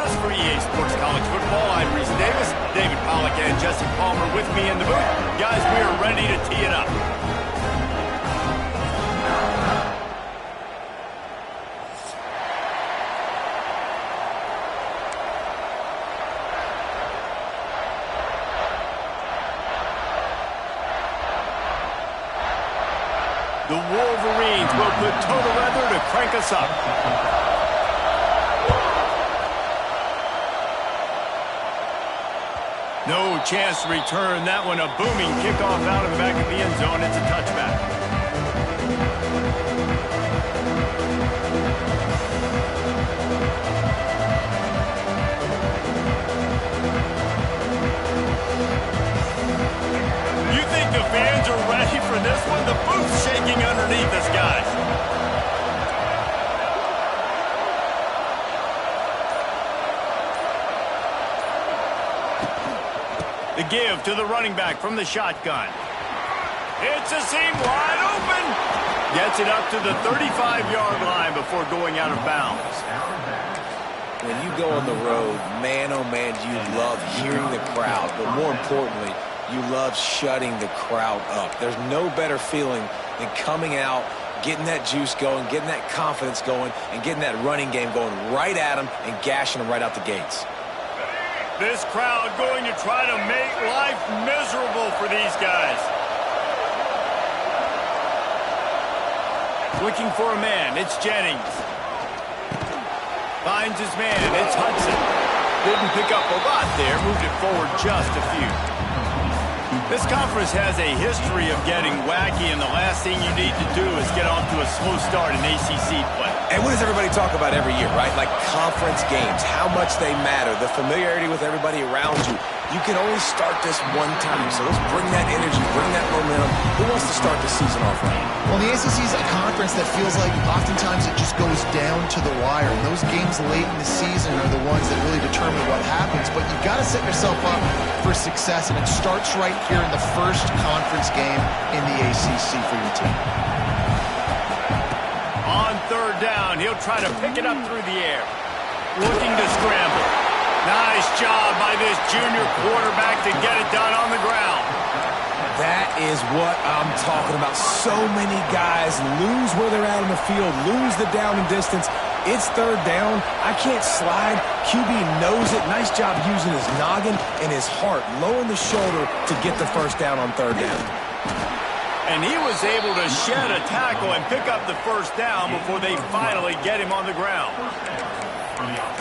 us for EA Sports College Football. I'm Reese Davis, David Pollack, and Jesse Palmer with me in the booth. Guys, we are ready to tee it up. The Wolverines will put total weather to crank us up. No chance to return that one. A booming kickoff out of the back of the end zone. It's a touchback. You think the fans are ready for this one? The booth's shaking underneath us, guys. The give to the running back from the shotgun. It's a seam wide open. Gets it up to the 35-yard line before going out of bounds. When you go on the road, man, oh man, do you love hearing the crowd. But more importantly, you love shutting the crowd up. There's no better feeling than coming out, getting that juice going, getting that confidence going, and getting that running game going right at them and gashing them right out the gates. This crowd going to try to make life miserable for these guys. Looking for a man. It's Jennings. Finds his man. It's Hudson. Didn't pick up a lot there. Moved it forward just a few. This conference has a history of getting wacky, and the last thing you need to do is get off to a slow start in ACC play. And what does everybody talk about every year, right? Like conference games, how much they matter, the familiarity with everybody around you. You can only start this one time, so let's bring that energy, bring that momentum. Who wants to start the season off right? Well, the ACC is a conference that feels like oftentimes it just goes down to the wire. And those games late in the season are the ones that really determine what happens. But you've got to set yourself up for success, and it starts right here in the first conference game in the ACC for your team. On third down, he'll try to pick it up through the air. Looking to scramble. Nice job by this junior quarterback to get it done on the ground. That is what I'm talking about. So many guys lose where they're at in the field, lose the down and distance. It's third down. I can't slide. QB knows it. Nice job using his noggin and his heart, lowering the shoulder to get the first down on third down. And he was able to shed a tackle and pick up the first down before they finally get him on the ground.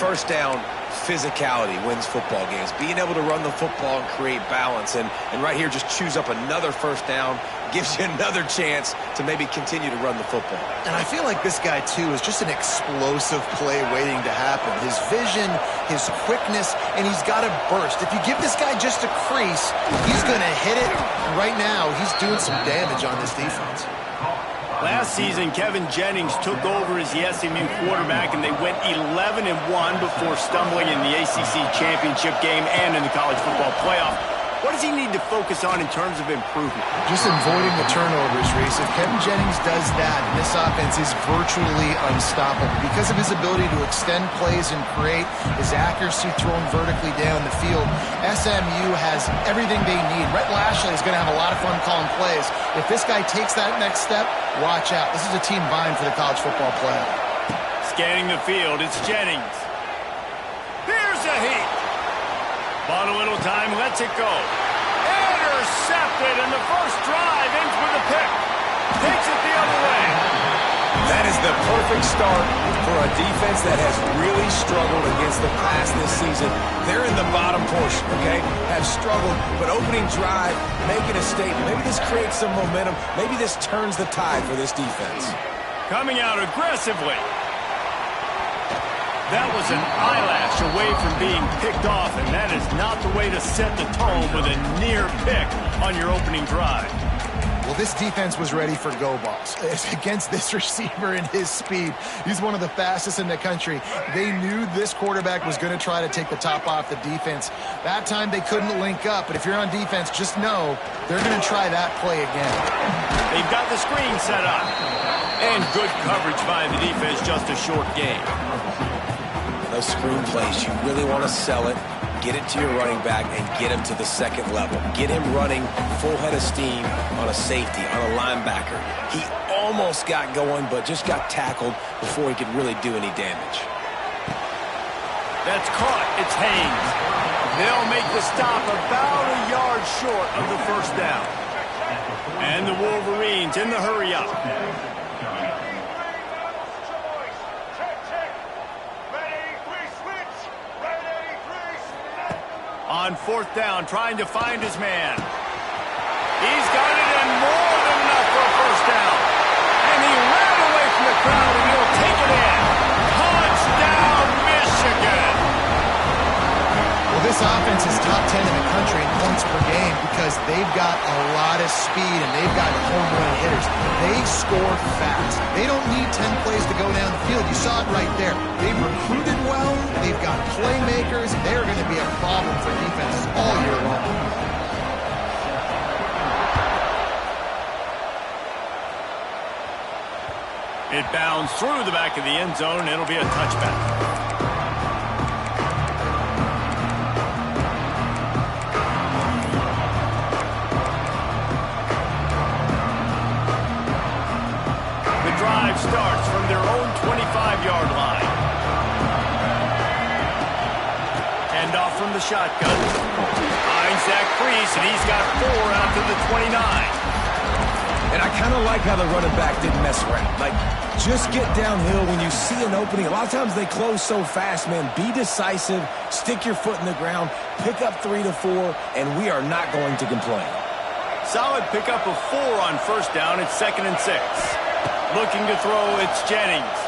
First down, physicality wins football games. Being able to run the football and create balance. And right here, just choose up another first down, gives you another chance to maybe continue to run the football. And I feel like this guy, too, is just an explosive play waiting to happen. His vision, his quickness, and he's got a burst. If you give this guy just a crease, he's going to hit it. And right now, he's doing some damage on this defense. Last season, Kevin Jennings took over as the SMU quarterback, and they went 11-1 before stumbling in the ACC championship game and in the college football playoff. What does he need to focus on in terms of improvement? Just avoiding the turnovers, Reese. If Kevin Jennings does that, this offense is virtually unstoppable because of his ability to extend plays and create his accuracy thrown vertically down the field. SMU has everything they need. Rhett Lashley is going to have a lot of fun calling plays. If this guy takes that next step, watch out. This is a team vying for the college football playoff. Scanning the field, it's Jennings. Here's a heat. Bought a little time, lets it go. Intercepted, and the first drive ends with a pick. Takes it the other way. That is the perfect start for a defense that has really struggled against the pass this season. They're in the bottom portion, okay? Have struggled, but opening drive, making a statement. Maybe this creates some momentum. Maybe this turns the tide for this defense. Coming out aggressively. That was an eyelash away from being picked off, and that is not the way to set the tone with a near pick on your opening drive. Well, this defense was ready for go balls. Against this receiver and his speed, he's one of the fastest in the country. They knew this quarterback was going to try to take the top off the defense. That time they couldn't link up, but if you're on defense, just know they're going to try that play again. They've got the screen set up. And good coverage by the defense, just a short game. those screen plays, you really want to sell it, get it to your running back, and get him to the second level. Get him running full head of steam on a safety, on a linebacker. He almost got going, but just got tackled before he could really do any damage. That's caught. It's Haynes. They'll make the stop about a yard short of the first down. And the Wolverines in the hurry up. On fourth down, trying to find his man. He's got it, and more than enough for a first down. And he ran away from the crowd, and he'll take it in. Touchdown, Michigan! Well, this offense is top 10 in the country in points per game because they've got a lot of speed and they've got home run hitters. They score fast. They don't need 10 plays to go down the field. You saw it right there. They've recruited well. They've got playmakers. They're going to be a problem for defenses all year long. It bounds through the back of the end zone. It'll be a touchback. Drive starts from their own 25-yard line. Hand off from the shotgun. Finds Zach Priest, and he's got 4 out to the 29. And I kind of like how the running back didn't mess around. Like, just get downhill when you see an opening. A lot of times they close so fast, man. Be decisive, stick your foot in the ground, pick up 3 to 4, and we are not going to complain. Solid pickup of 4 on first down. It's 2nd and 6. Looking to throw, it's Jennings.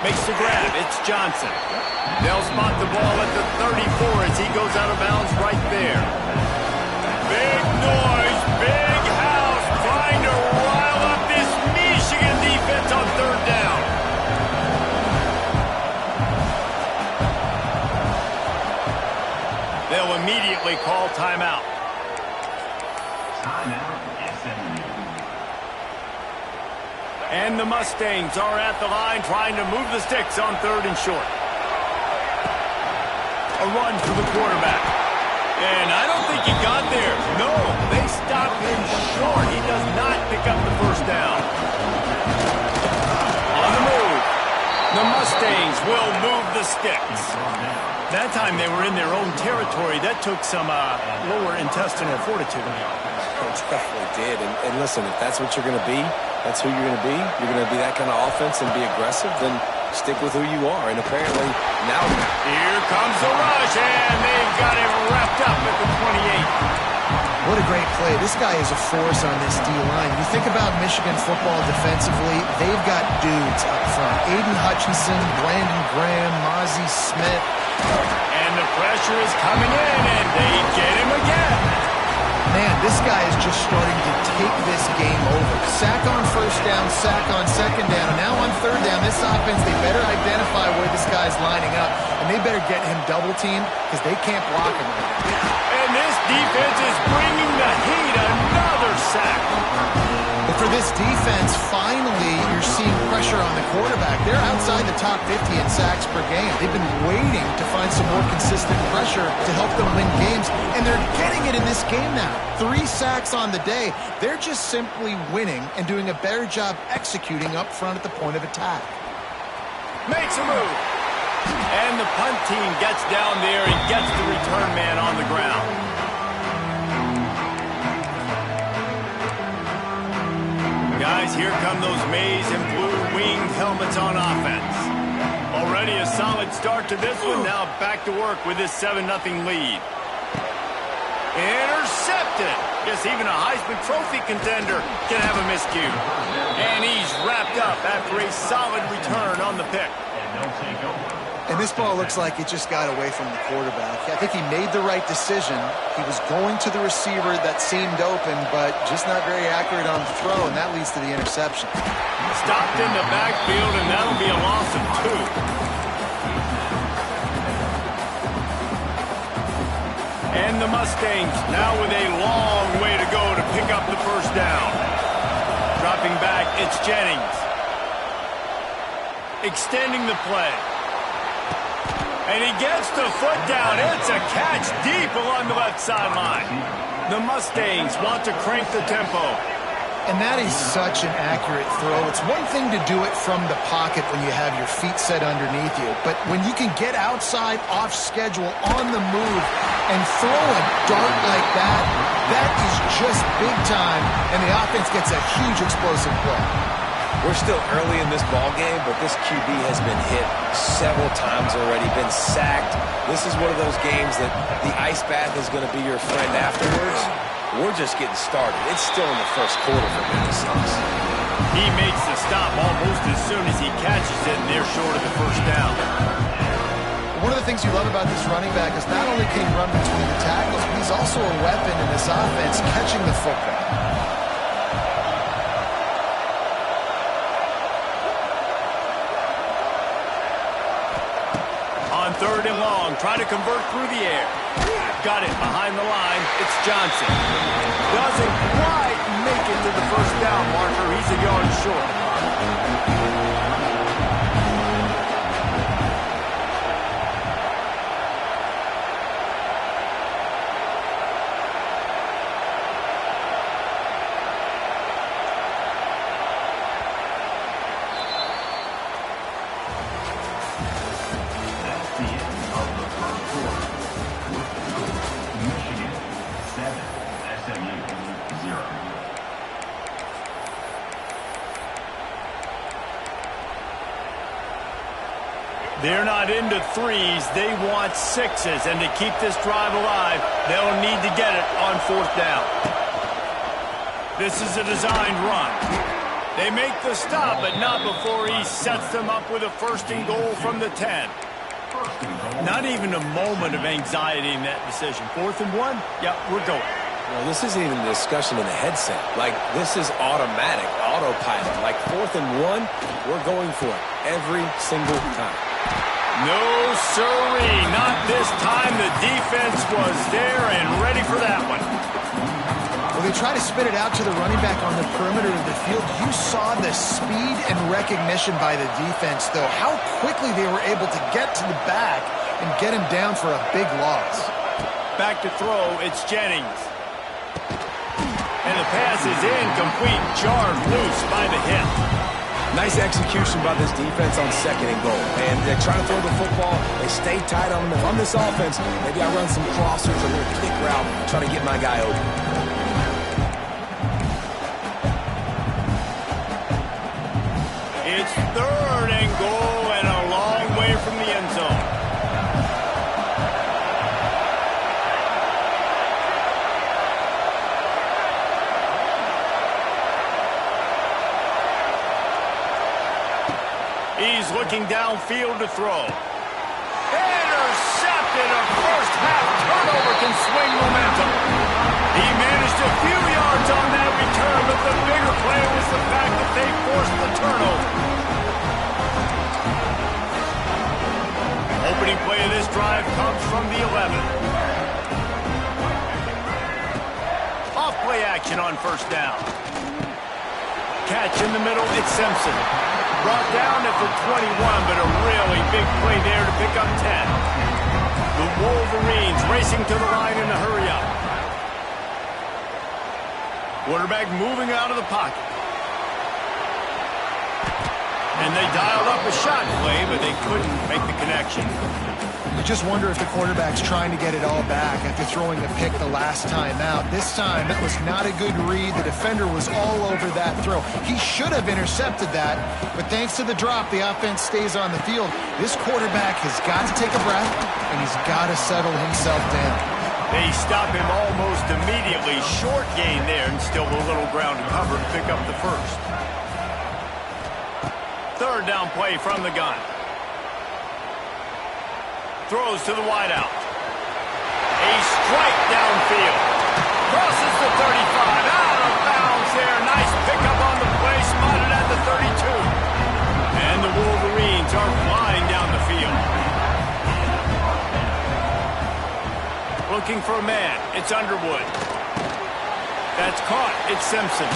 Makes the grab, it's Johnson. They'll spot the ball at the 34 as he goes out of bounds right there. Big noise, big house, trying to rile up this Michigan defense on third down. They'll immediately call timeout. And the Mustangs are at the line trying to move the sticks on 3rd and short. A run for the quarterback. And I don't think he got there. No, they stopped him short. He does not pick up the first down. On the move. The Mustangs will move the sticks. That time they were in their own territory. That took some lower intestinal fortitude. It definitely did. And listen, if that's what you're going to be, that's who you're going to be. You're going to be that kind of offense and be aggressive, then stick with who you are. And apparently now... Here comes the rush, and they've got him wrapped up at the 28. What a great play. This guy is a force on this D-line. You think about Michigan football defensively, they've got dudes up front. Aiden Hutchinson, Brandon Graham, Mozzie Smith. And the pressure is coming in, and they get him again. Man, this guy is just starting to take this game over. Sack on first down, sack on second down. Now on third down, this offense, they better identify where this guy's lining up, and they better get him double-teamed because they can't block him right now. And this defense is bringing the heat. Another sack. But for this defense, finally, you're seeing pressure on the quarterback. They're outside the top 50 in sacks per game. They've been waiting to find some more consistent pressure to help them win games, and they're getting it in this game now. 3 sacks on the day. They're just simply winning and doing a better job executing up front at the point of attack. Makes a move. And the punt team gets down there and gets the return man on the ground. Guys, here come those maize and blue winged helmets on offense. Already a solid start to this one. Now back to work with this 7-0 lead. Intercepted. Guess even a Heisman Trophy contender can have a miscue. And he's wrapped up after a solid return on the pick. And this ball looks like it just got away from the quarterback. I think he made the right decision. He was going to the receiver that seemed open, but just not very accurate on the throw, and that leads to the interception. Stopped in the backfield, and that'll be a loss of 2. And the Mustangs now with a long way to go to pick up the first down. Dropping back, it's Jennings. Extending the play. And he gets the foot down. It's a catch deep along the left sideline. The Mustangs want to crank the tempo. And that is such an accurate throw. It's one thing to do it from the pocket when you have your feet set underneath you, but when you can get outside, off schedule, on the move, and throw a dart like that, that is just big time, and the offense gets a huge explosive play. We're still early in this ball game, but this QB has been hit several times already, been sacked. This is one of those games that the ice bath is going to be your friend afterwards. We're just getting started. It's still in the first quarter for Minnesota. He makes the stop almost as soon as he catches it, and they're short of the first down. One of the things you love about this running back is not only can he run between the tackles, but he's also a weapon in this offense catching the football. On 3rd and long, trying to convert through the air. Got it behind the line. It's Johnson. Doesn't quite make it to the first down marker. He's a yard short. They're not into threes. They want sixes. And to keep this drive alive, they'll need to get it on 4th down. This is a designed run. They make the stop, but not before he sets them up with a 1st and goal from the 10. Not even a moment of anxiety in that decision. 4th and 1? Yeah, we're going. Well, this isn't even a discussion in the headset. Like, this is automatic, autopilot. Like, 4th and 1, we're going for it every single time. No, sirree. Not this time. The defense was there and ready for that one. Well, they try to spit it out to the running back on the perimeter of the field. You saw the speed and recognition by the defense, though. How quickly they were able to get to the back and get him down for a big loss. Back to throw. It's Jennings. And the pass is incomplete. Jarred loose by the hip. Nice execution by this defense on 2nd and goal. And they're trying to throw the football. They stay tight on them. If I'm this offense, maybe I run some crossers, a little kick route, try to get my guy open. It's 3rd and goal and a long way from the end zone. He's looking downfield to throw. Intercepted. A first-half turnover can swing momentum. He managed a few yards on that return, but the bigger play was the fact that they forced the turnover. Opening play of this drive comes from the 11. Off play action on 1st down. Catch in the middle, it's Simpson. Brought down at the 21, but a really big play there to pick up 10. The Wolverines racing to the line in a hurry-up. Quarterback moving out of the pocket. And they dialed up a shot play, but they couldn't make the connection. You just wonder if the quarterback's trying to get it all back after throwing a pick the last time out. This time, that was not a good read. The defender was all over that throw. He should have intercepted that, but thanks to the drop, the offense stays on the field. This quarterback has got to take a breath, and he's got to settle himself down. They stop him almost immediately. Short gain there, and still a little ground to cover to pick up the 1st. 3rd down play from the gun. Throws to the wideout. A strike downfield. Crosses the 35. Out of bounds there. Nice pickup on the play. Spotted at the 32. And the Wolverines are flying down the field. Looking for a man. It's Underwood. That's caught. It's Simpson.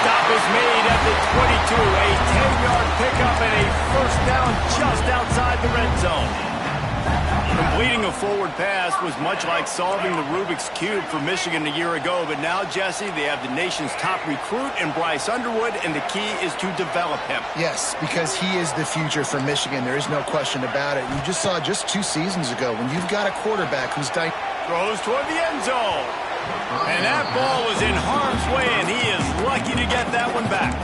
Stop is made at the 22. A 10-yard pickup and a 1st down just outside the red zone. Completing a forward pass was much like solving the Rubik's Cube for Michigan a year ago, but now, Jesse, they have the nation's top recruit in Bryce Underwood, and the key is to develop him. Yes, because he is the future for Michigan. There is no question about it. You just saw just 2 seasons ago when you've got a quarterback who's throws toward the end zone. And that ball was in harm's way, and he is lucky to get that one back.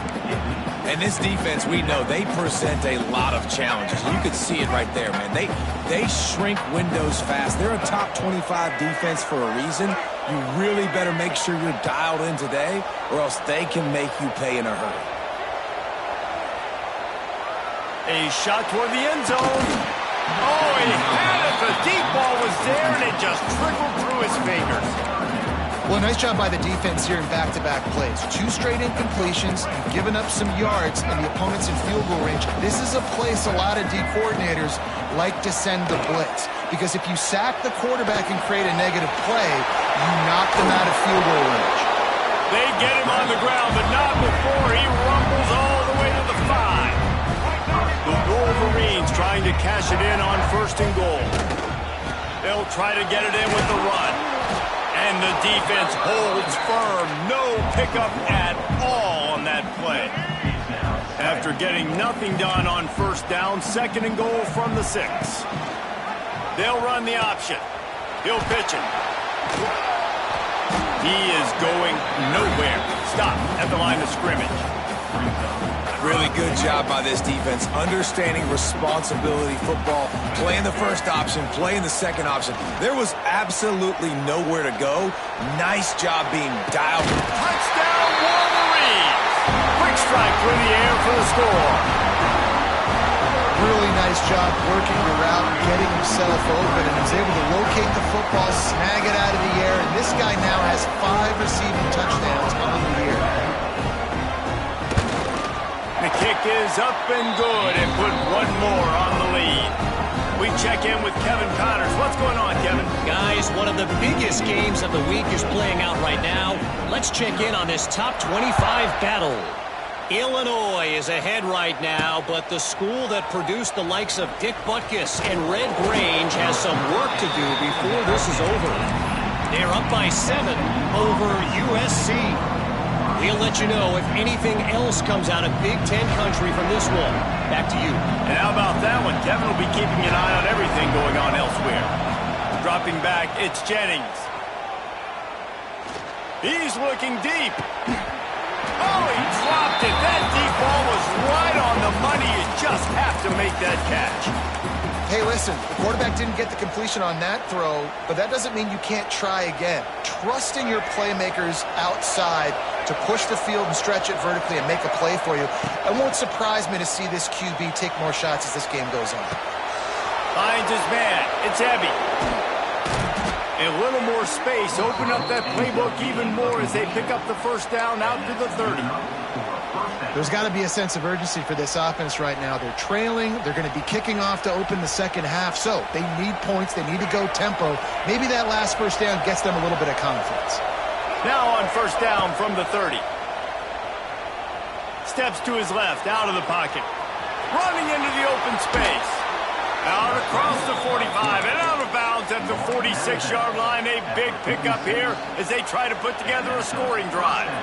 And this defense, we know, they present a lot of challenges. You could see it right there, man. They shrink windows fast. They're a top 25 defense for a reason. You really better make sure you're dialed in today, or else they can make you pay in a hurry. A shot toward the end zone. Oh, he had it. The deep ball was there, and it just trickled through his fingers. Well, nice job by the defense here in back-to-back plays. 2 straight incompletions, you've given up some yards, and the opponent's in field goal range. This is a place a lot of D coordinators like to send the blitz, because if you sack the quarterback and create a negative play, you knock them out of field goal range. They get him on the ground, but not before he rumbles all the way to the 5. The Wolverines trying to cash it in on 1st and goal. They'll try to get it in with the run. And the defense holds firm. No pickup at all on that play. After getting nothing done on 1st down, 2nd and goal from the 6. They'll run the option. He'll pitch it. He is going nowhere. Stop at the line of scrimmage. Really good job by this defense, understanding responsibility football, playing the 1st option, playing the 2nd option. There was absolutely nowhere to go. Nice job being dialed. Touchdown, Wolverines! Quick strike through the air for the score. Really nice job working the route, getting himself open, and was able to locate the football, snag it out of the air, and this guy now has 5 receiving touchdowns on the year. The kick is up and good, and put 1 more on the lead. We check in with Kevin Connors. What's going on, Kevin? Guys, one of the biggest games of the week is playing out right now. Let's check in on this top 25 battle. Illinois is ahead right now, but the school that produced the likes of Dick Butkus and Red Grange has some work to do before this is over. They're up by 7 over USC. We'll let you know if anything else comes out of Big Ten country from this one. Back to you. And how about that one? Kevin will be keeping an eye on everything going on elsewhere. Dropping back, it's Jennings. He's looking deep. Oh, he dropped it. That deep ball was right on the money. You just have to make that catch. Hey, listen, the quarterback didn't get the completion on that throw, but that doesn't mean you can't try again. Trusting your playmakers outside to push the field and stretch it vertically and make a play for you. It won't surprise me to see this QB take more shots as this game goes on. Finds his man. It's Ebby. A little more space. Open up that playbook even more as they pick up the 1st down out to the 30. There's got to be a sense of urgency for this offense right now. They're trailing. They're going to be kicking off to open the 2nd half. So they need points. They need to go tempo. Maybe that last 1st down gets them a little bit of confidence. Now on 1st down from the 30. Steps to his left, out of the pocket. Running into the open space. Out across the 45 and out of bounds at the 46-yard line. A big pickup here as they try to put together a scoring drive.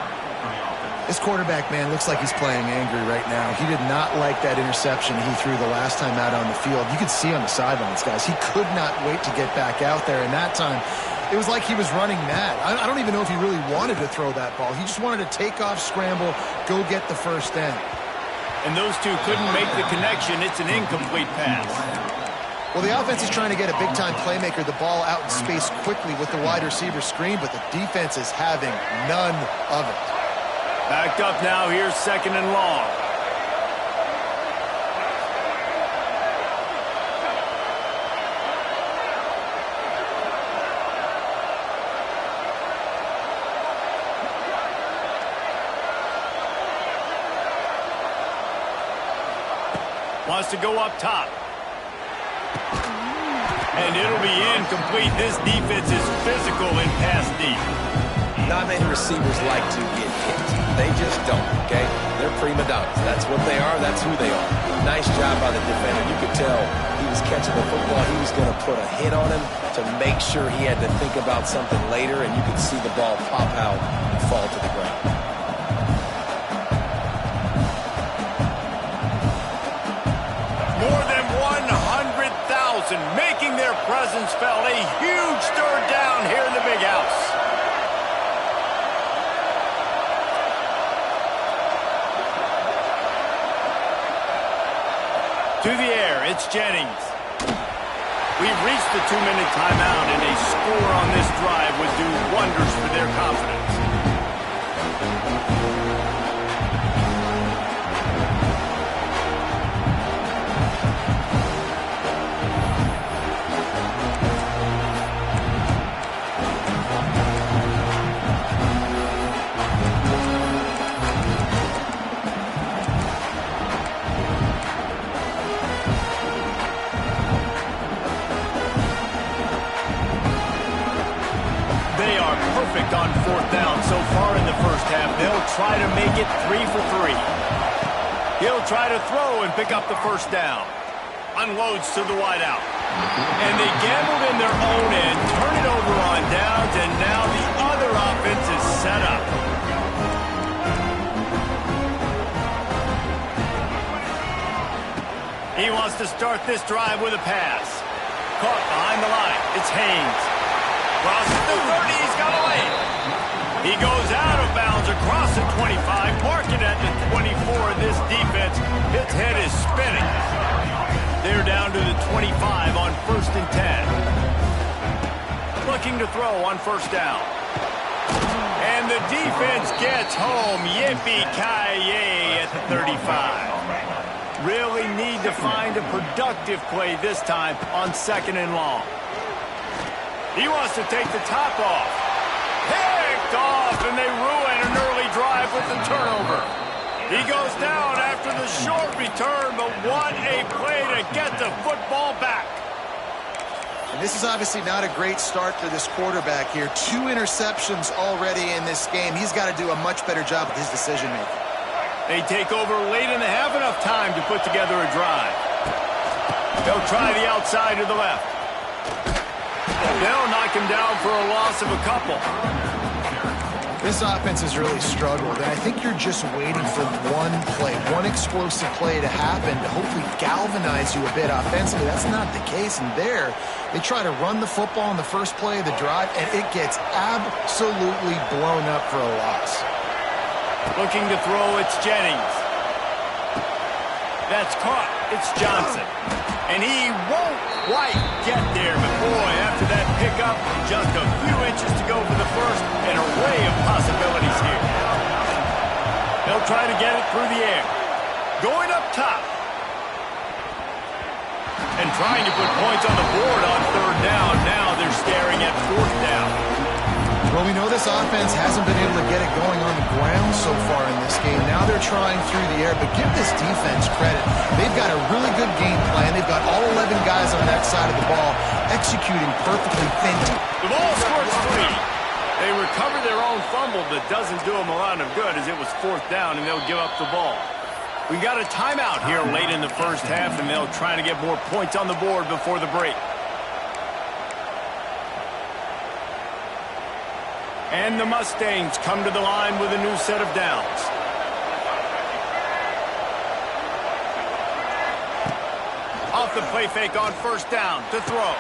This quarterback, man, looks like he's playing angry right now. He did not like that interception he threw the last time out on the field. You could see on the sidelines, guys. He could not wait to get back out there, and that time it was like he was running mad. I don't even know if he really wanted to throw that ball. He just wanted to take off, scramble, go get the 1st down. And those two couldn't make the connection. It's an incomplete pass. Well, the offense is trying to get a big-time playmaker the ball out in space quickly with the wide receiver screen, but the defense is having none of it. Backed up now, here's 2nd and long. Wants to go up top. And it'll be incomplete. This defense is physical in pass deep. Not many receivers like to get hit. They just don't, okay? They're prima donnas. That's what they are. That's who they are. Nice job by the defender. You could tell he was catching the football football, he was going to put a hit on him to make sure he had to think about something later, and you could see the ball pop out and fall to the ground. More than 100,000 making their presence felt. A huge third down here in the Big House. To the air, it's Jennings. We've reached the 2-minute timeout, and a score on this drive would do wonders for their confidence. On 4th down so far in the first half. They'll try to make it 3 for 3. He'll try to throw and pick up the first down. Unloads to the wideout. And they gambled in their own end, turn it over on downs, and now the other offense is set up. He wants to start this drive with a pass. Caught behind the line. It's Haynes. Crosses the 30, he's got a lane. He goes out of bounds across the 25, marking at the 24. This defense, its head is spinning. They're down to the 25 on 1st and 10. Looking to throw on 1st down. And the defense gets home. Yippee-ki-yay at the 35. Really need to find a productive play this time on 2nd and long. He wants to take the top off. Picked off, and they ruin an early drive with the turnover. He goes down after the short return, but what a play to get the football back. And this is obviously not a great start for this quarterback here. 2 interceptions already in this game. He's got to do a much better job with his decision-making. They take over late and they have enough time to put together a drive. They'll try the outside to the left. They'll knock him down for a loss of a couple. This offense has really struggled, and I think you're just waiting for one play, one explosive play to happen to hopefully galvanize you a bit offensively. That's not the case, and there, they try to run the football in the first play of the drive, and it gets absolutely blown up for a loss. Looking to throw, it's Jennings. That's caught. It's Johnson. And he won't quite get there, but boy, after that pickup, just a few inches to go for the first, an array of possibilities here. They'll try to get it through the air. Going up top. And trying to put points on the board on 3rd down. Now they're staring at 4th down. Well, we know this offense hasn't been able to get it going on the ground so far in this game. Now they're trying through the air, but give this defense credit. They've got a really good game plan. They've got all 11 guys on that side of the ball executing perfectly thin. The ball squirts free. They recover their own fumble, but doesn't do them a lot of good as it was 4th down and they'll give up the ball. We got a timeout here late in the first half, and they'll try to get more points on the board before the break. And the Mustangs come to the line with a new set of downs. Off the play fake on 1st down to throw.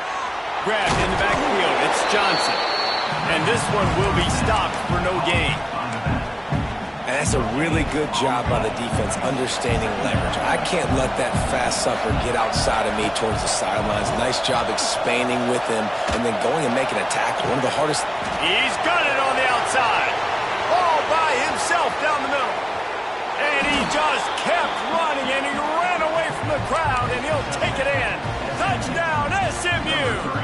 Grabbed in the backfield. It's Johnson. And this one will be stopped for no gain. And that's a really good job by the defense understanding leverage. I can't let that fast supper get outside of me towards the sidelines. Nice job expanding with him and then going and making a tackle. One of the hardest. He's got it on the outside. All by himself down the middle. And he just kept running, and he ran away from the crowd, and he'll take it in. Touchdown, SMU!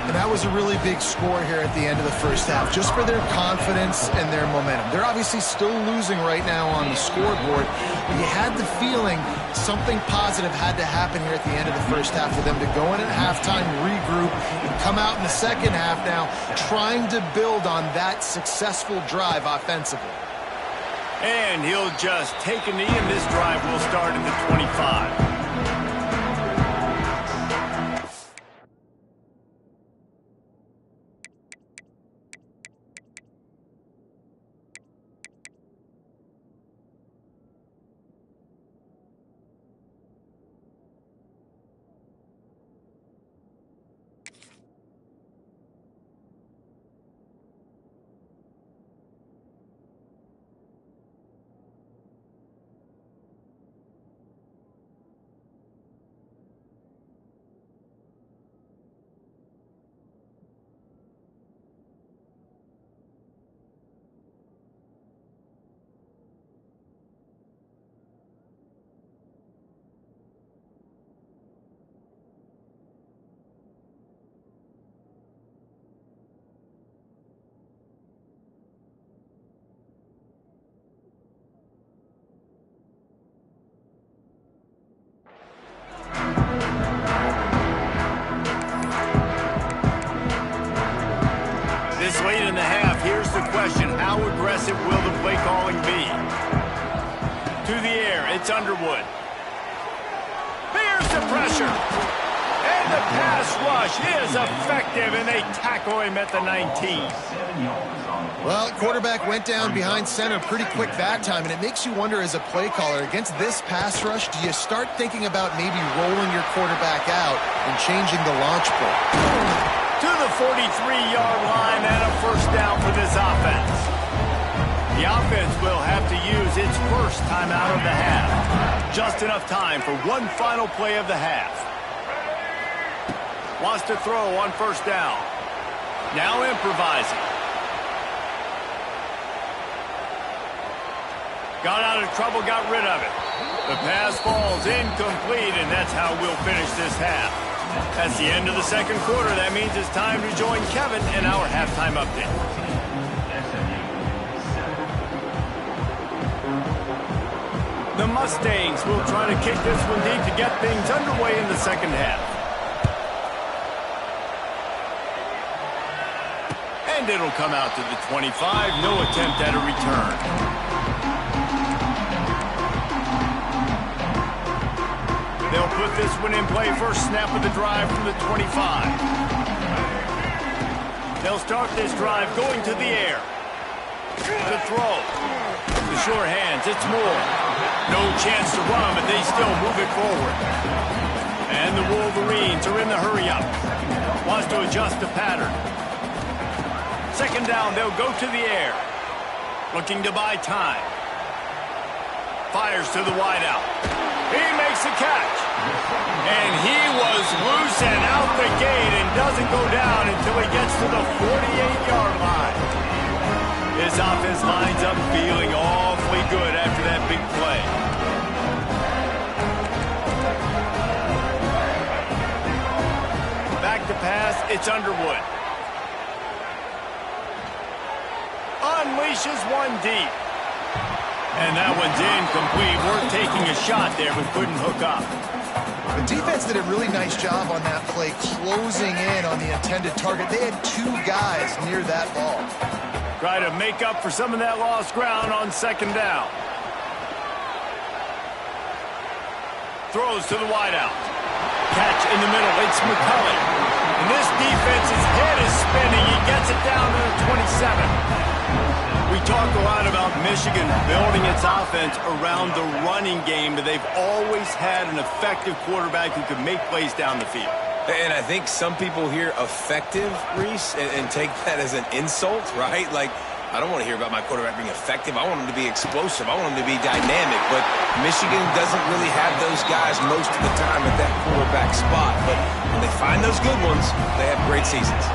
And that was a really big score here at the end of the first half, just for their confidence and their momentum. They're obviously still losing right now on the scoreboard, but you had the feeling something positive had to happen here at the end of the first half for them to go in at halftime, regroup, and come out in the second half now trying to build on that successful drive offensively. And he'll just take a knee, and this drive will start at the 25. question, how aggressive will the play calling be? To the air, it's Underwood. Here's the pressure. And the pass rush is effective, and they tackle him at the 19. Well, quarterback went down behind center pretty quick that time, and it makes you wonder as a play caller, against this pass rush, do you start thinking about maybe rolling your quarterback out and changing the launch point? To the 43-yard line and a first down for this offense. The offense will have to use its first timeout of the half. Just enough time for one final play of the half. Wants to throw on first down. Now improvising. Got out of trouble, got rid of it. The pass falls incomplete, and that's how we'll finish this half. That's the end of the second quarter. That means it's time to join Kevin in our halftime update. The Mustangs will try to kick this one deep to get things underway in the second half. And it'll come out to the 25. No attempt at a return. They'll put this one in play. First snap of the drive from the 25. They'll start this drive going to the air. The throw. The sure hands. It's Moore. No chance to run, but they still move it forward. And the Wolverines are in the hurry-up. Wants to adjust the pattern. Second down, they'll go to the air. Looking to buy time. Fires to the wideout. He makes the catch. And he was loose and out the gate and doesn't go down until he gets to the 48-yard line. His offense lines up feeling awfully good after that big play. Back to pass, it's Underwood. Unleashes one deep. And that one's incomplete. Worth taking a shot there, but couldn't hook up. The defense did a really nice job on that play, closing in on the intended target. They had two guys near that ball. Try to make up for some of that lost ground on second down. Throws to the wideout. Catch in the middle. It's McCulley. And this defense's head is spinning. He gets it down to the 27. We talk a lot about Michigan building its offense around the running game, but they've always had an effective quarterback who can make plays down the field. And I think some people hear effective, Reese, and take that as an insult, right? Like, I don't want to hear about my quarterback being effective. I want him to be explosive. I want him to be dynamic. But Michigan doesn't really have those guys most of the time at that quarterback spot. But when they find those good ones, they have great seasons.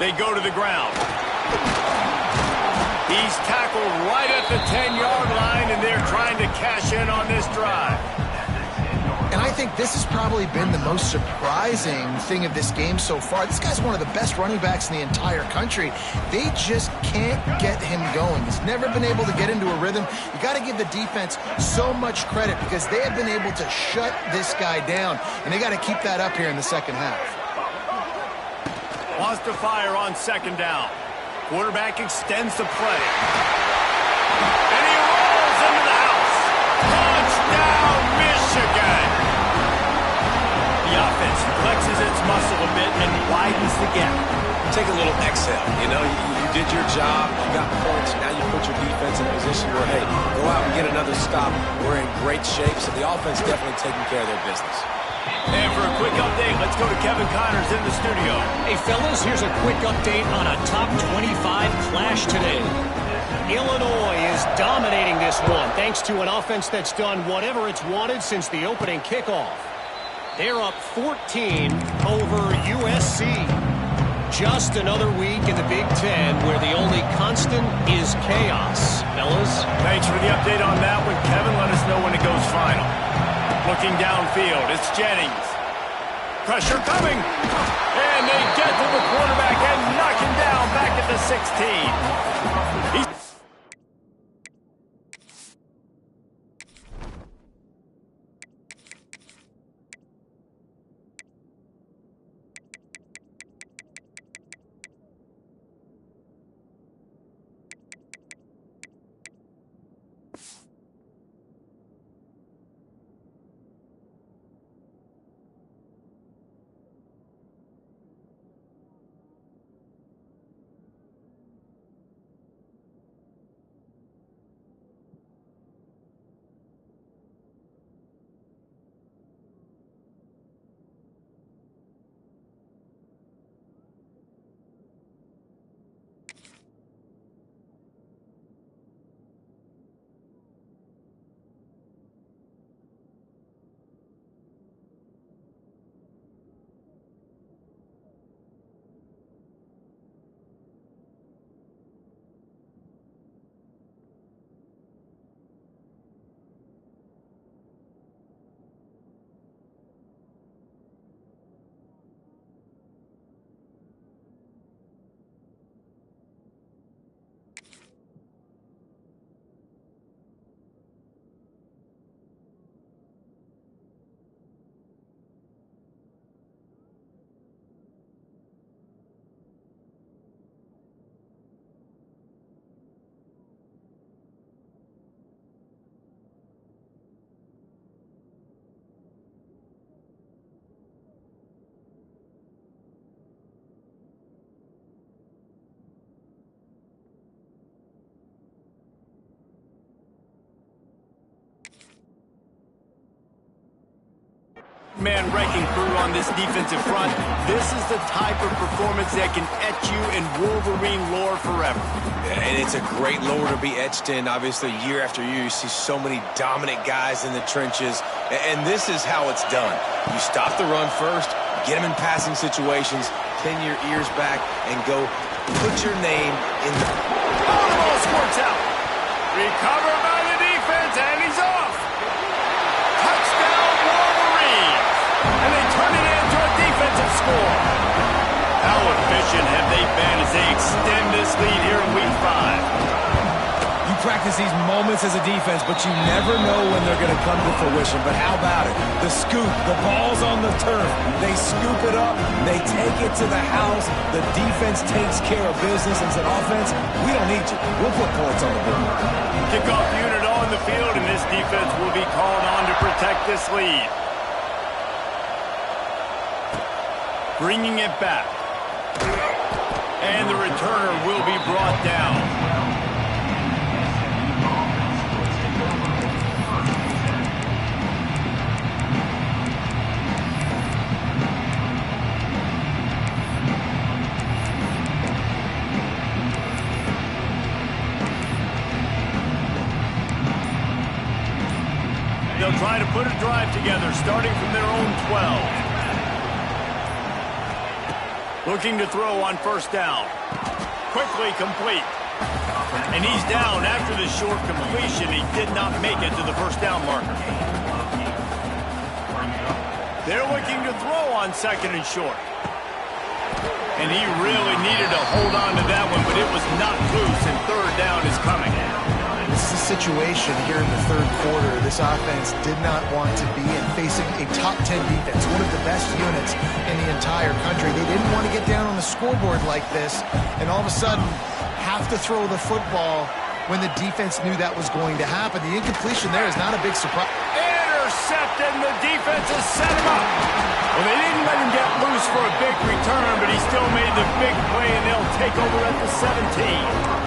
They go to the ground. He's tackled right at the 10-yard line, and they're trying to cash in on this drive. And I think this has probably been the most surprising thing of this game so far. This guy's one of the best running backs in the entire country. They just can't get him going. He's never been able to get into a rhythm. You got to give the defense so much credit because they have been able to shut this guy down, and they got to keep that up here in the second half. Wants to fire on second down. Quarterback extends the play. And he rolls into the house. Touchdown, Michigan! The offense flexes its muscle a bit and widens the gap. Take a little exhale. You know, you did your job. You got points. Now you put your defense in a position where, hey, go out and get another stop. We're in great shape, so the offense definitely taking care of their business. And for a quick update, let's go to Kevin Connors in the studio. Hey, fellas, here's a quick update on a top 25 clash today. Illinois is dominating this one thanks to an offense that's done whatever it's wanted since the opening kickoff. They're up 14 over USC. Just another week in the Big Ten where the only constant is chaos. Fellas? Thanks for the update on that one. Kevin, let us know when it goes final. Looking downfield, it's Jennings. Pressure coming. And they get to the quarterback and knock him down back at the 16. 8-man wrecking crew on this defensive front. This is the type of performance that can etch you in Wolverine lore forever. And it's a great lore to be etched in. Obviously, year after year, you see so many dominant guys in the trenches. And this is how it's done. You stop the run first, get them in passing situations, pin your ears back, and go put your name in the... Oh, the ball squirts out. Recovered by the defense, and he's off. Touchdown, Wolverines. And they turn it into a defensive score. How efficient have they been as they extend this lead here in Week 5? You practice these moments as a defense, but you never know when they're going to come to fruition. But how about it? The scoop, the ball's on the turf. They scoop it up. They take it to the house. The defense takes care of business and said, offense, we don't need you. We'll put points on the board. Kickoff unit on the field, and this defense will be called on to protect this lead. Bringing it back. And the returner will be brought down. They'll try to put a drive together, starting from their own 12. Looking to throw on first down. Quickly complete. And he's down after the short completion. He did not make it to the first down marker. They're looking to throw on second and short. And he really needed to hold on to that one, but it was not loose, and third down is coming. This is a situation here in the third quarter this offense did not want to be in, facing a top 10 defense, one of the best units in the entire country. They didn't want to get down on the scoreboard like this and all of a sudden have to throw the football when the defense knew that was going to happen. The incompletion there is not a big surprise. Intercepted, and the defense has set him up. Well, they didn't let him get loose for a big return, but he still made the big play, and they'll take over at the 17.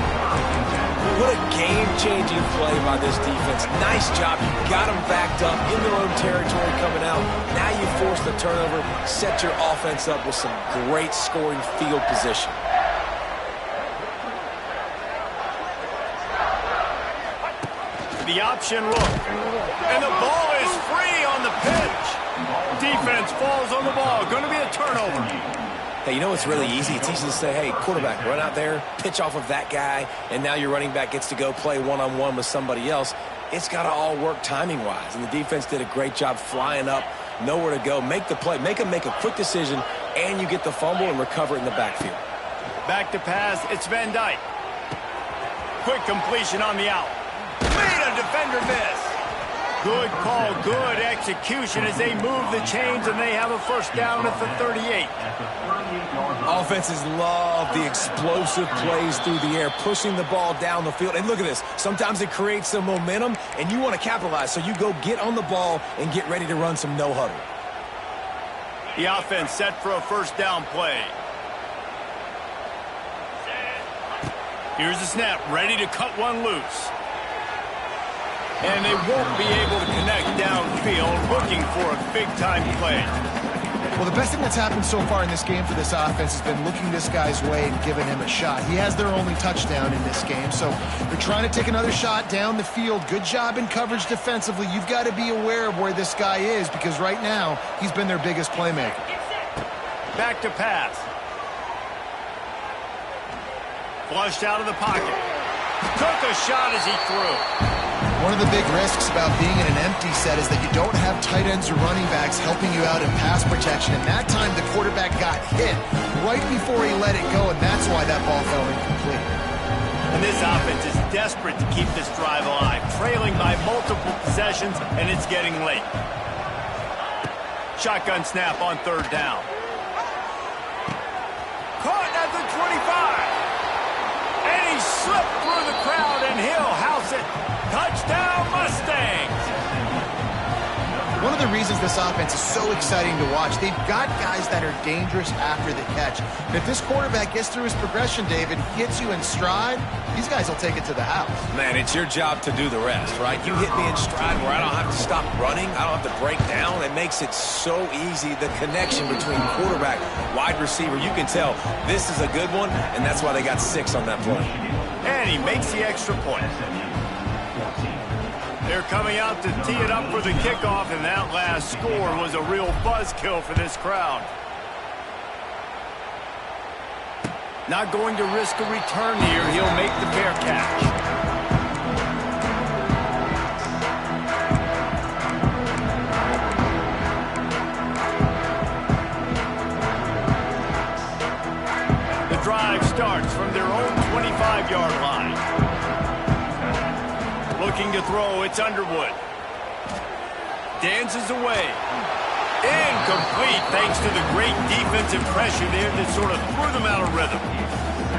What a game-changing play by this defense. Nice job. You got them backed up in their own territory coming out. Now you force the turnover, set your offense up with some great scoring field position. The option look. And the ball is free on the pitch. Defense falls on the ball. Going to be a turnover. Hey, you know what's really easy? It's easy to say, hey, quarterback, run out there, pitch off of that guy, and now your running back gets to go play one-on-one with somebody else. It's got to all work timing-wise, and the defense did a great job flying up, nowhere to go, make the play, make them make a quick decision, and you get the fumble and recover it in the backfield. Back to pass, it's Van Dyke. Quick completion on the out. Made a defender miss. Good call, good execution as they move the chains, and they have a first down at the 38. Offenses love the explosive plays through the air, pushing the ball down the field. And look at this. Sometimes it creates some momentum, and you want to capitalize. So you go get on the ball and get ready to run some no-huddle. The offense set for a first down play. Here's the snap, ready to cut one loose. And they won't be able to connect downfield, looking for a big-time play. Well, the best thing that's happened so far in this game for this offense has been looking this guy's way and giving him a shot. He has their only touchdown in this game, so they're trying to take another shot down the field. Good job in coverage defensively. You've got to be aware of where this guy is because right now he's been their biggest playmaker. Back to pass. Flushed out of the pocket. Took a shot as he threw. One of the big risks about being in an empty set is that you don't have tight ends or running backs helping you out in pass protection. And that time the quarterback got hit right before he let it go, and that's why that ball fell incomplete. And this offense is desperate to keep this drive alive, trailing by multiple possessions, and it's getting late. Shotgun snap on third down. Caught at the 25. And he slipped through the crowd, and he'll house it. Touchdown, Mustangs! one of the reasons this offense is so exciting to watch. They've got guys that are dangerous after the catch. And if this quarterback gets through his progression, David, gets you in stride, these guys will take it to the house. Man, it's your job to do the rest, right? You hit me in stride where I don't have to stop running. I don't have to break down. It makes it so easy. The connection between quarterback, wide receiver, you can tell this is a good one, and that's why they got 6 on that play. And he makes the extra point. They're coming out to tee it up for the kickoff, and that last score was a real buzzkill for this crowd. Not going to risk a return here. He'll make the fair catch. The drive starts from their own 25-yard line. Looking to throw, it's Underwood. Dances away. Incomplete thanks to the great defensive pressure there that sort of threw them out of rhythm.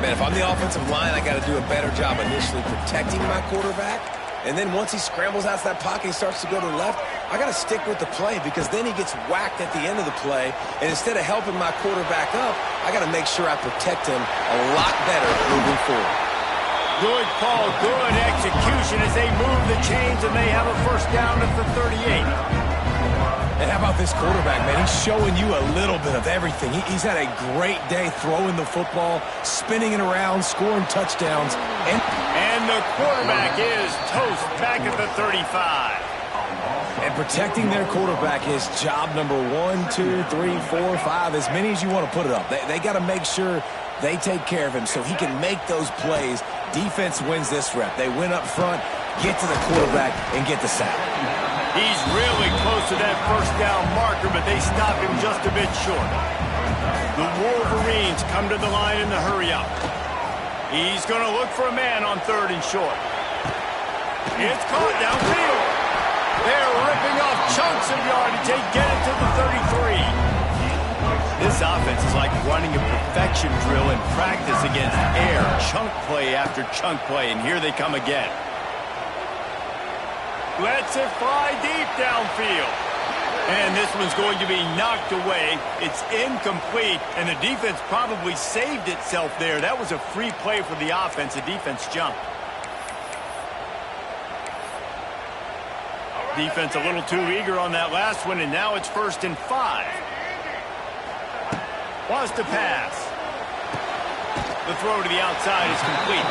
Man, if I'm the offensive line, I got to do a better job initially protecting my quarterback. And then once he scrambles out of that pocket, he starts to go to the left, I got to stick with the play because then he gets whacked at the end of the play. And instead of helping my quarterback up, I got to make sure I protect him a lot better moving forward. Good call, good execution as they move the chains, and they have a first down at the 38. And how about this quarterback, man? He's showing you a little bit of everything. He's had a great day throwing the football, spinning it around, scoring touchdowns. And the quarterback is toast back at the 35. And protecting their quarterback is job number 1, 2, 3, 4, 5, as many as you want to put it up. They got to make sure they take care of him so he can make those plays. Defense wins this rep. They win up front, get to the quarterback, and get the sack. He's really close to that first down marker, but they stop him just a bit short. The Wolverines come to the line in the hurry-up. He's going to look for a man on 3rd and short. It's caught downfield. They're ripping off chunks of yardage. They get it to the 33. This offense is like running a perfection drill in practice against air. Chunk play after chunk play, and here they come again. Lets it fly deep downfield. And this one's going to be knocked away. It's incomplete, and the defense probably saved itself there. That was a free play for the offense. The defense jumped. Defense a little too eager on that last one, and now it's 1st and 5. Wants to pass. The throw to the outside is complete.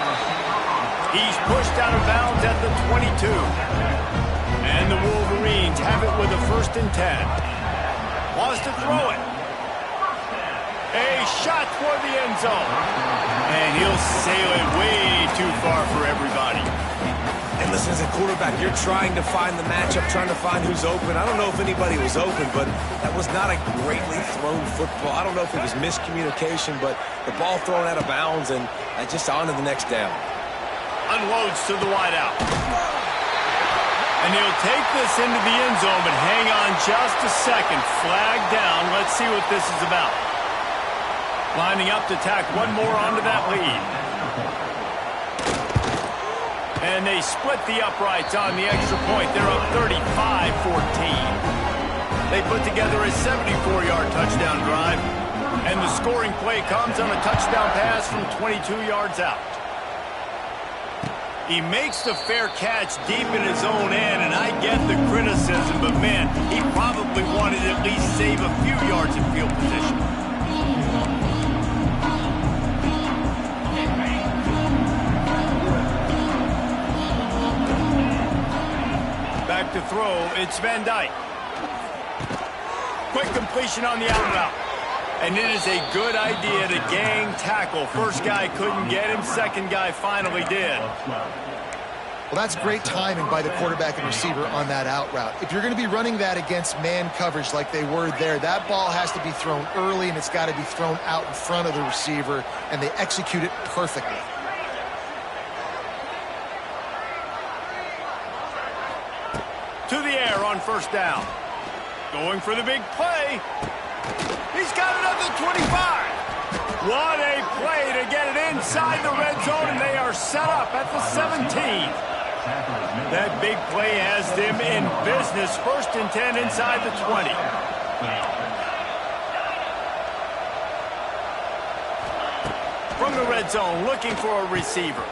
He's pushed out of bounds at the 22. And the Wolverines have it with a 1st and 10. Wants to throw it. A shot for the end zone. And he'll sail it way too far for everybody. And listen, as a quarterback, you're trying to find the matchup, trying to find who's open. I don't know if anybody was open, but that was not a greatly thrown football. I don't know if it was miscommunication, but the ball thrown out of bounds and just on to the next down. Unloads to the wideout. And he'll take this into the end zone, but hang on just a second. Flag down. Let's see what this is about. Lining up to tack one more onto that lead. And they split the uprights on the extra point. They're up 35-14. They put together a 74-yard touchdown drive. And the scoring play comes on a touchdown pass from 22 yards out. He makes the fair catch deep in his own end, and I get the criticism, but man, he probably wanted to at least save a few yards in field position. Back to throw, it's Van Dyke. Quick completion on the out route. And it is a good idea to gang tackle. First guy couldn't get him, second guy finally did. Well, that's great timing by the quarterback and receiver on that out route. If you're going to be running that against man coverage like they were there, that ball has to be thrown early and it's got to be thrown out in front of the receiver, and they execute it perfectly. To the air on first down. Going for the big play. He's got it at the 25. What a play to get it inside the red zone, and they are set up at the 17. That big play has them in business. 1st and 10 inside the 20. From the red zone, looking for a receiver.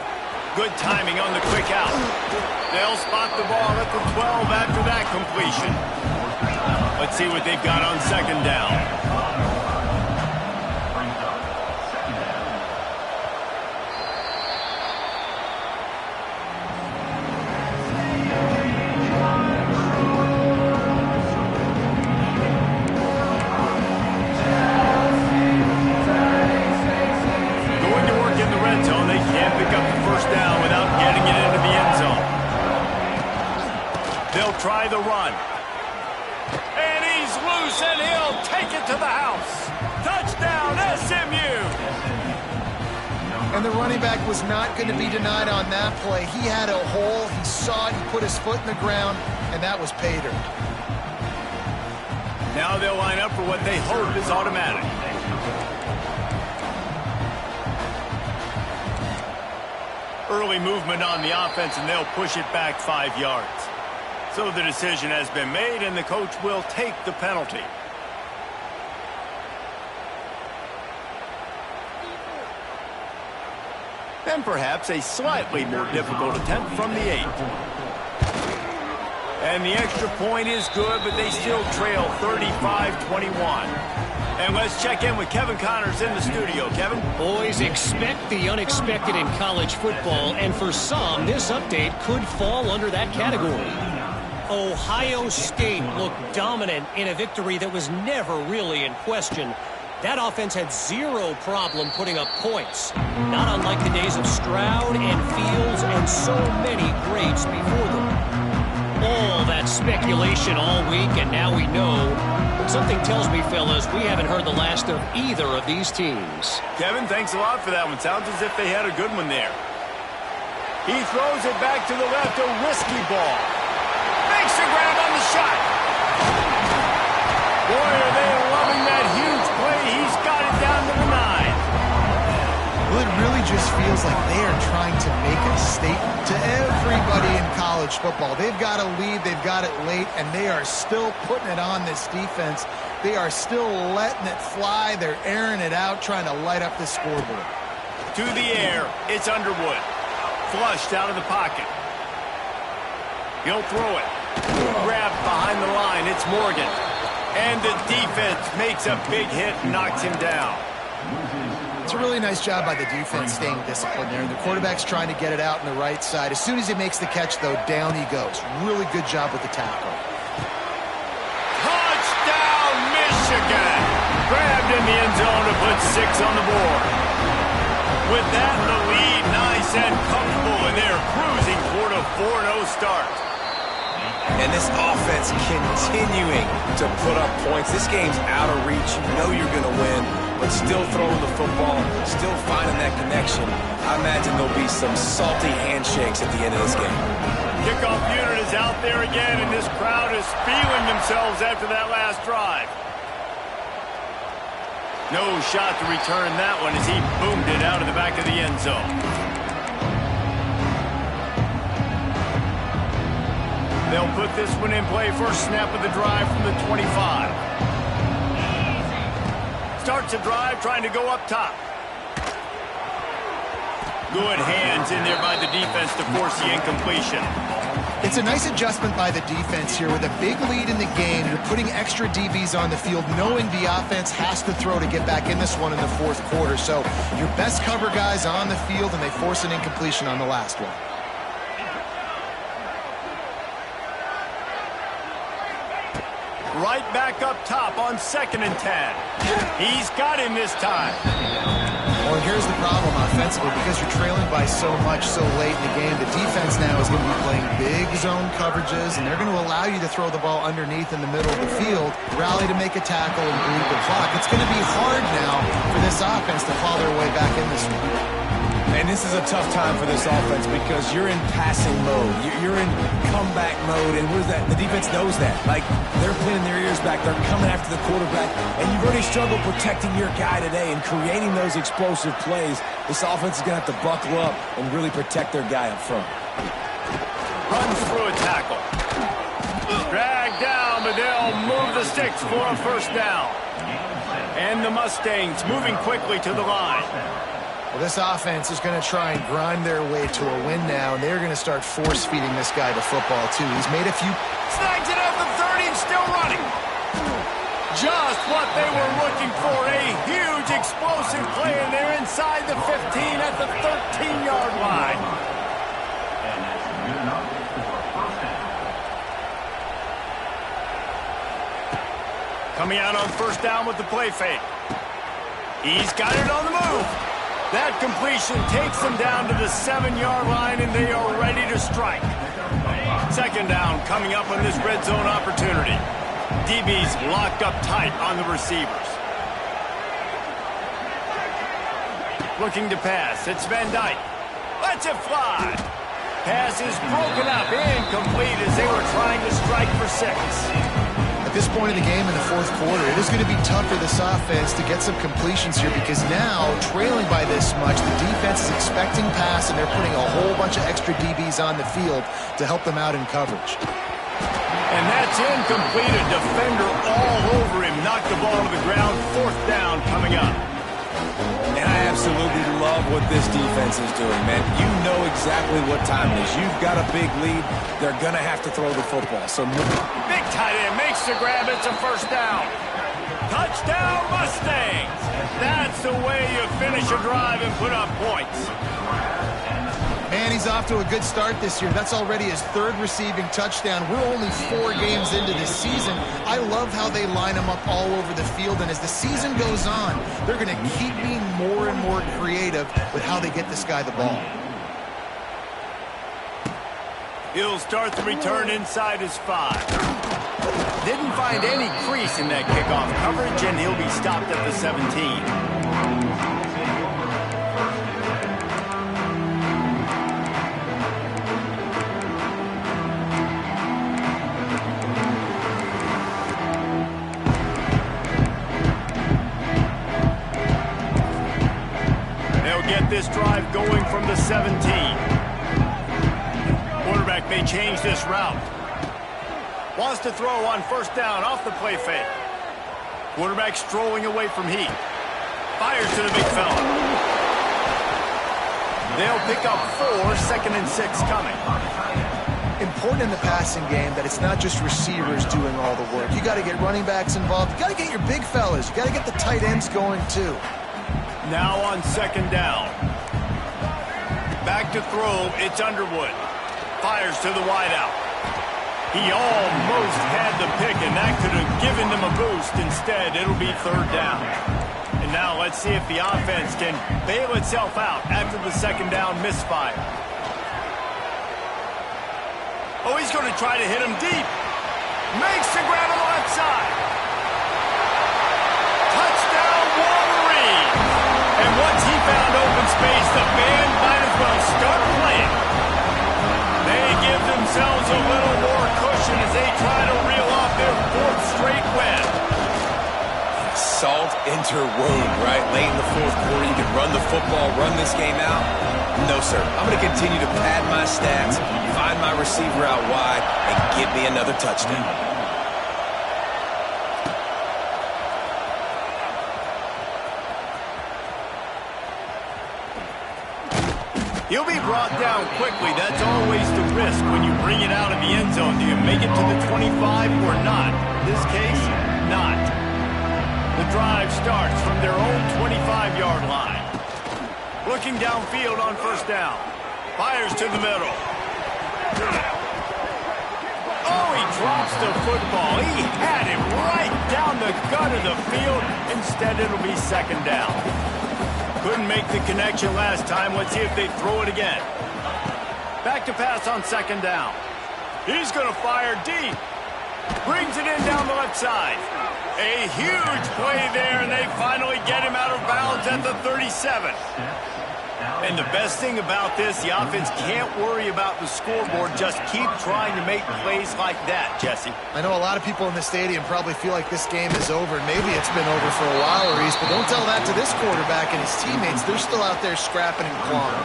Good timing on the quick out. They'll spot the ball at the 12 after that completion. Let's see what they've got on 2nd down. Try the run. And he's loose, and he'll take it to the house. Touchdown, SMU! And the running back was not going to be denied on that play. He had a hole. He saw it. He put his foot in the ground, and that was pay dirt. Now they'll line up for what they hope is automatic. Early movement on the offense, and they'll push it back 5 yards. So the decision has been made, and the coach will take the penalty. And perhaps a slightly more difficult attempt from the 8. And the extra point is good, but they still trail 35-21. And let's check in with Kevin Connors in the studio. Kevin? Boys, expect the unexpected in college football, and for some, this update could fall under that category. Ohio State looked dominant in a victory that was never really in question. That offense had zero problem putting up points, not unlike the days of Stroud and Fields and so many greats before them. All that speculation all week, and now we know. But something tells me, fellas, we haven't heard the last of either of these teams. Kevin, thanks a lot for that one. Sounds as if they had a good one there. He throws it back to the left, a risky ball. Makes a grab on the shot. Boy, are they loving that huge play. He's got it down to the 9. Well, it really just feels like they are trying to make a statement to everybody in college football. They've got a lead, they've got it late, and they are still putting it on this defense. They are still letting it fly. They're airing it out, trying to light up the scoreboard. To the air, it's Underwood. Flushed out of the pocket. He'll throw it. Grabbed behind the line. It's Morgan. And the defense makes a big hit and knocks him down. It's a really nice job by the defense staying disciplined there. The quarterback's trying to get it out on the right side. As soon as he makes the catch, though, down he goes. Really good job with the tackle. Touchdown, Michigan! Grabbed in the end zone to put 6 on the board. With that, the lead nice and comfortable, and they're cruising toward a 4-0 start. And this offense continuing to put up points. This game's out of reach. You know you're going to win, but still throwing the football, still finding that connection. I imagine there'll be some salty handshakes at the end of this game. Kickoff unit is out there again, and this crowd is feeling themselves after that last drive. No shot to return that one as he boomed it out of the back of the end zone. They'll put this one in play. First snap of the drive from the 25. Starts a drive trying to go up top. Good hands in there by the defense to force the incompletion. It's a nice adjustment by the defense here with a big lead in the game. You're putting extra DBs on the field, knowing the offense has to throw to get back in this one in the 4th quarter. So your best cover guys on the field, and they force an incompletion on the last one. Right back up top on 2nd and 10. He's got him this time. Well, here's the problem offensively. Because you're trailing by so much so late in the game, the defense now is going to be playing big zone coverages, and they're going to allow you to throw the ball underneath in the middle of the field, rally to make a tackle, and bleed the clock. It's going to be hard now for this offense to claw their way back in this one. And this is a tough time for this offense because you're in passing mode. You're in comeback mode, and what is that? The defense knows that. Like, they're pinning their ears back. They're coming after the quarterback, and you've already struggled protecting your guy today and creating those explosive plays. This offense is going to have to buckle up and really protect their guy up front. Runs through a tackle. Dragged down, but they'll move the sticks for a first down. And the Mustangs moving quickly to the line. Well, this offense is going to try and grind their way to a win now, and they're going to start force-feeding this guy the football, too. He's made a few... Snags it at the 30 and still running. Just what they were looking for. A huge explosive play, and they're inside the 15 at the 13-yard line. Coming out on first down with the play fake. He's got it on the move. That completion takes them down to the 7-yard line, and they are ready to strike. Second down coming up on this red zone opportunity. DB's locked up tight on the receivers. Looking to pass. It's Van Dyke. Lets it fly. Pass is broken up, incomplete as they were trying to strike for 6. At this point in the game in the fourth quarter, it is going to be tough for this offense to get some completions here because now, trailing by this much, the defense is expecting pass and they're putting a whole bunch of extra DBs on the field to help them out in coverage. And that's incomplete. A defender all over him. Knocked the ball to the ground. Fourth down coming up. And I absolutely love what this defense is doing, man. You know exactly what time it is. You've got a big lead. They're going to have to throw the football. So big tight end makes the grab. It's a first down. Touchdown, Mustangs. That's the way you finish a drive and put up points. Man, he's off to a good start this year. That's already his 3rd receiving touchdown. We're only 4 games into this season. I love how they line him up all over the field, and as the season goes on, they're going to keep being more and more creative with how they get this guy the ball. He'll start the return inside his 5. Didn't find any crease in that kickoff coverage, and he'll be stopped at the 17. This drive going from the 17. Quarterback may change this route. Wants to throw on first down off the play fake. Quarterback strolling away from Heath. Fires to the big fella. They'll pick up 4, 2nd and 6 coming. Important in the passing game that it's not just receivers doing all the work. You got to get running backs involved. You got to get your big fellas. You got to get the tight ends going too. Now on second down. Back to throw, it's Underwood. Fires to the wideout. He almost had the pick, and that could have given them a boost. Instead, it'll be third down. And now let's see if the offense can bail itself out after the second down misfire. Oh, he's going to try to hit him deep. Makes the grab on the left side. Touchdown, Wolverine. And once he found open space, the band might as well start playing. They give themselves a little more cushion as they try to reel off their 4th straight win. Salt enter wound, right? Late in the fourth quarter, you can run the football, run this game out. No, sir. I'm going to continue to pad my stats, find my receiver out wide, and get me another touchdown. He'll be brought down quickly. That's always the risk when you bring it out of the end zone. Do you make it to the 25 or not? In this case, not. The drive starts from their own 25-yard line. Looking downfield on first down. Fires to the middle. Oh, he drops the football. He had him right down the gut of the field. Instead, it'll be second down. Couldn't make the connection last time. Let's see if they throw it again. Back to pass on second down. He's going to fire deep. Brings it in down the left side. A huge play there, and they finally get him out of bounds at the 37. And the best thing about this, the offense can't worry about the scoreboard. Just keep trying to make plays like that, Jesse. I know a lot of people in the stadium probably feel like this game is over, and maybe it's been over for a while, Reese, but don't tell that to this quarterback and his teammates. They're still out there scrapping and clawing.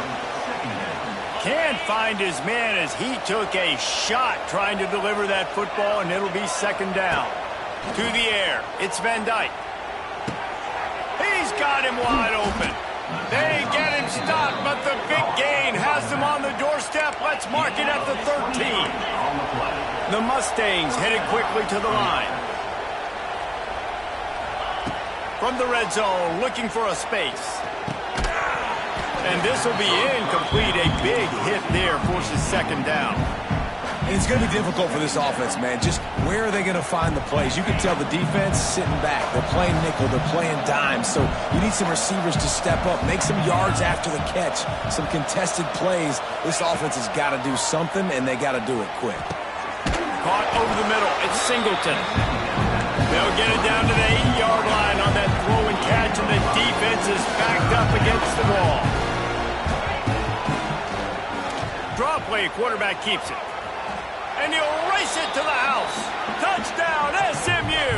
Can't find his man as he took a shot trying to deliver that football, and it'll be second down. To the air, it's Van Dyke. He's got him wide open. They get him stopped, but the big gain has them on the doorstep. Let's mark it at the 13. The Mustangs headed quickly to the line. From the red zone, looking for a space. And this will be incomplete. A big hit there forces second down. And it's going to be difficult for this offense, man. Just where are they going to find the plays? You can tell the defense sitting back. They're playing nickel. They're playing dime. So you need some receivers to step up, make some yards after the catch, some contested plays. This offense has got to do something, and they got to do it quick. Caught over the middle. It's Singleton. They'll get it down to the 8-yard line on that throw and catch, and the defense is backed up against the wall. Draw play, quarterback keeps it. And he'll race it to the house. Touchdown, SMU!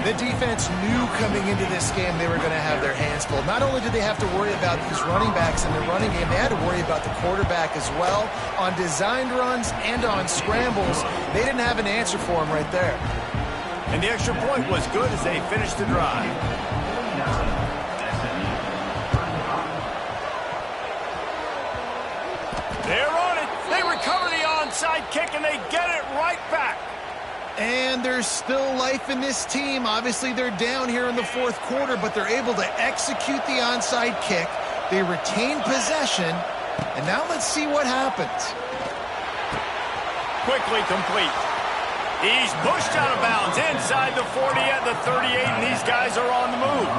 The defense knew coming into this game they were going to have their hands full. Not only did they have to worry about these running backs in the running game, they had to worry about the quarterback as well. On designed runs and on scrambles, they didn't have an answer for him right there. And the extra point was good as they finished the drive. They're on it. They recover the onside kick, and they get it right back. And there's still life in this team. Obviously, they're down here in the fourth quarter, but they're able to execute the onside kick. They retain possession. And now let's see what happens. Quickly complete. He's pushed out of bounds inside the 40 at the 38, and these guys are on the move.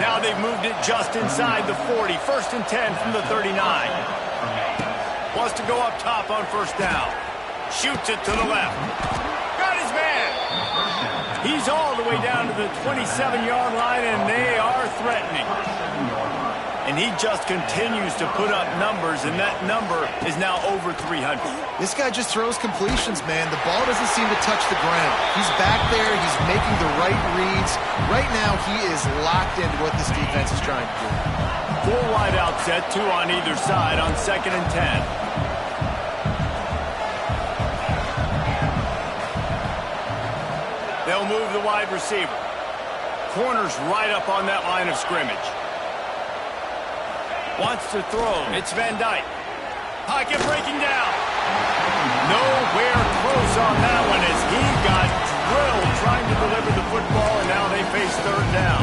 Now they've moved it just inside the 40. First and 10 from the 39. Wants to go up top on first down. Shoots it to the left. Got his man. He's all the way down to the 27-yard line, and they are threatening. And he just continues to put up numbers, and that number is now over 300. This guy just throws completions, man. The ball doesn't seem to touch the ground. He's back there. He's making the right reads. Right now, he is locked into what this defense is trying to do. Full wide out set, 2 on either side on second and 10. They'll move the wide receiver. Corner's right up on that line of scrimmage. Wants to throw. It's Van Dyke. Pocket breaking down. Nowhere close on that one as he got drilled trying to deliver the football, and now they face third down.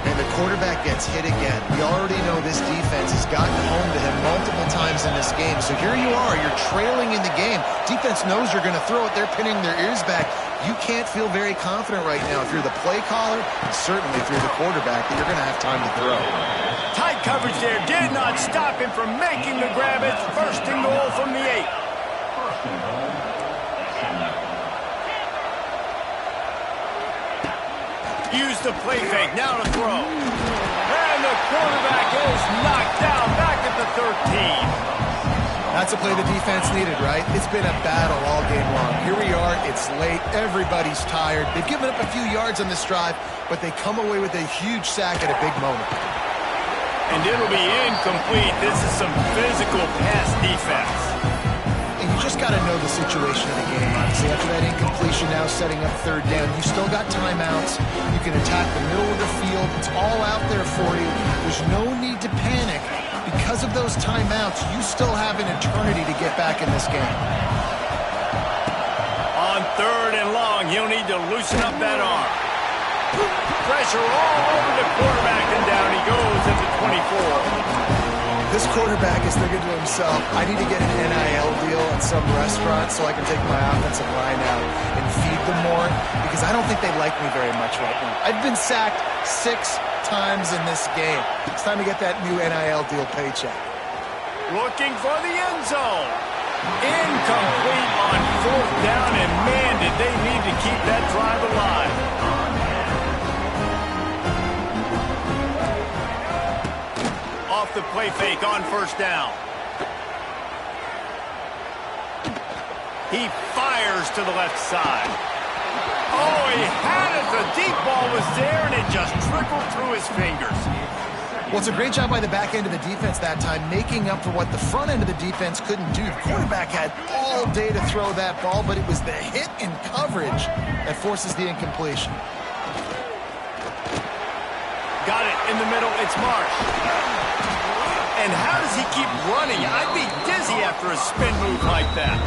And the quarterback gets hit again. We already know this defense has gotten home to him multiple times in this game. So here you are. You're trailing in the game. Defense knows you're going to throw it. They're pinning their ears back. You can't feel very confident right now if you're the play caller, and certainly if you're the quarterback, that you're going to have time to throw. Tight coverage there did not stop him from making the grab. It's first and goal from the 8. Use the play fake, now to throw. And the quarterback is knocked down back at the 13. That's a play the defense needed, right? It's been a battle all game long. Here we are. It's late. Everybody's tired. They've given up a few yards on this drive, but they come away with a huge sack at a big moment. And it'll be incomplete. This is some physical pass defense. And you just got to know the situation of the game, obviously. After that incompletion, now setting up third down. You still got timeouts. You can attack the middle of the field. It's all out there for you. There's no need to panic. Because of those timeouts, you still have an eternity to get back in this game. On third and long, he'll need to loosen up that arm. Pressure all over the quarterback, and down he goes at the 24. This quarterback is thinking to himself, I need to get an NIL deal at some restaurant so I can take my offensive line out and feed them more, because I don't think they like me very much right now. I've been sacked 6 times in this game. It's time to get that new NIL deal paycheck. Looking for the end zone. Incomplete on fourth down, and man, did they need to keep that drive alive. Off the play fake on first down. He fires to the left side. Oh, he had it. The deep ball was there, and it just trickled through his fingers. Well, it's a great job by the back end of the defense that time, making up for what the front end of the defense couldn't do. The quarterback had all day to throw that ball, but it was the hit in coverage that forces the incompletion. Got it in the middle. It's Marsh. And how does he keep running? I'd be dizzy after a spin move like that.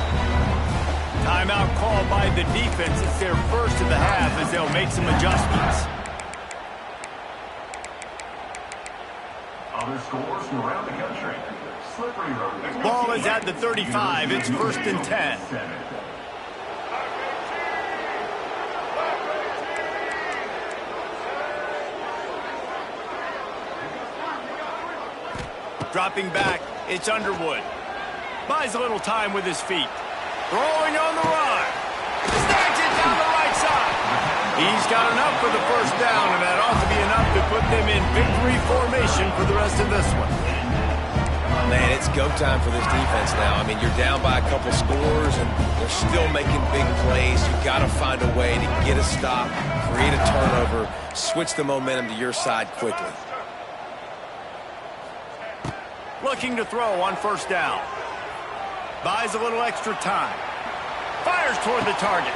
Timeout called by the defense. It's their first of the half as they'll make some adjustments. Other scores from around the country. Slippery road. Ball is at the 35. It's 1st and 10. Dropping back, it's Underwood. Buys a little time with his feet. Throwing on the run. Snags it down the right side. He's got enough for the first down, and that ought to be enough to put them in victory formation for the rest of this one. Man, it's go time for this defense now. I mean, you're down by a couple scores, and they're still making big plays. You've got to find a way to get a stop, create a turnover, switch the momentum to your side quickly. Looking to throw on first down. Buys a little extra time. Fires toward the target.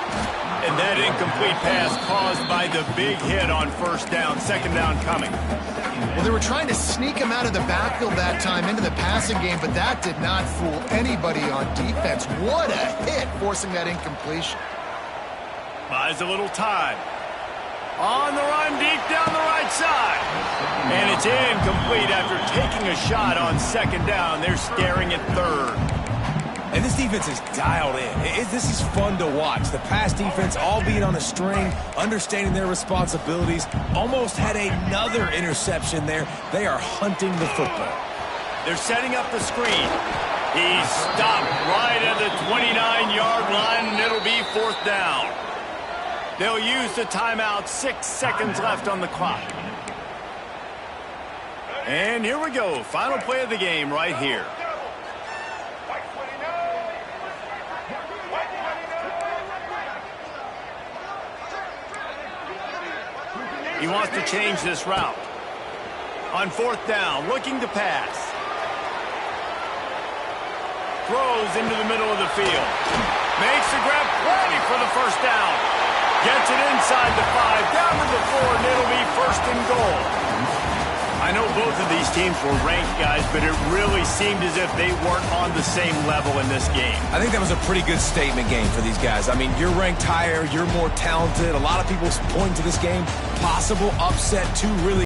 And that incomplete pass caused by the big hit on first down. Second down coming. Well, they were trying to sneak him out of the backfield that time into the passing game, but that did not fool anybody on defense. What a hit, forcing that incompletion. Buys a little time. On the run, deep down the right side. And it's incomplete after taking a shot on second down. They're staring at third. And this defense is dialed in. This is fun to watch. The pass defense all being on a string, understanding their responsibilities. Almost had another interception there. They are hunting the football. They're setting up the screen. He's stopped right at the 29-yard line, and it'll be 4th down. They'll use the timeout. 6 seconds left on the clock. And here we go. Final play of the game right here. He wants to change this route. On 4th down, looking to pass. Throws into the middle of the field. Makes the grab, plenty for the first down. Gets it inside the 5, down to the 4, and it'll be 1st and goal. I know both of these teams were ranked, guys, but it really seemed as if they weren't on the same level in this game. I think that was a pretty good statement game for these guys. I mean, you're ranked higher, you're more talented. A lot of people point to this game, possible upset, two really